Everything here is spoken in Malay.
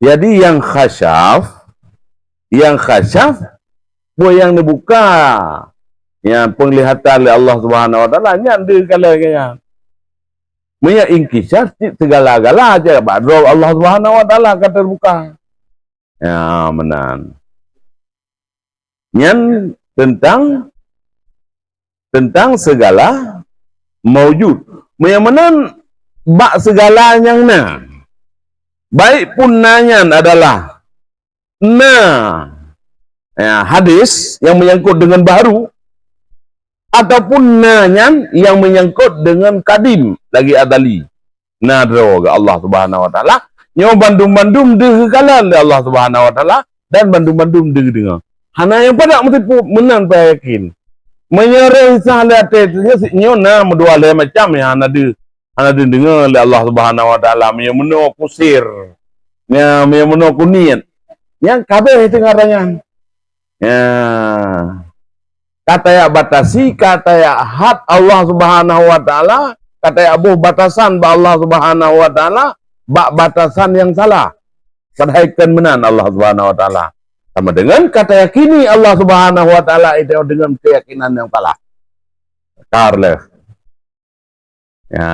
Jadi yang khasyaf, yang dibuka, yang penglihatan oleh Allah Subhanahu Wa Taala, nyanda kalanya. Maya ingkisar segala-gala aja, badro Allah Subhanahu Wa Taala kata terbuka. Ya menan. Nyan tentang segala maujud. Maya menan bak segala yang na. Baik pun nanyan adalah hadis yang menyangkut dengan baru, ataupun nanyan yang menyangkut dengan kadim lagi adali. Nadro ke Allah Subhanahu Wa Taala, nyo bandum-bandum degekalan oleh Allah Subhanahu Wa Taala dan bandum-bandum dengar. Hana yang pada mesti menan pa yakin. Menyerah sahalat nyo na medua le macam ya hana dengar oleh Allah Subhanahu Wa Taala, menyemeno kusir. Menyemeno kuniat. Yang kabeh itu ngarangan. Ya. Kata ya batasi, kata ya had Allah Subhanahu Wa Taala, kata ya abuh batasan ba Allah Subhanahu Wa Taala, bak batasan yang salah. Kadaikan menan Allah Subhanahu Wa Taala. Sama dengan kata yakini Allah Subhanahu Wa Taala itu dengan keyakinan yang salah. Karleh. Ya.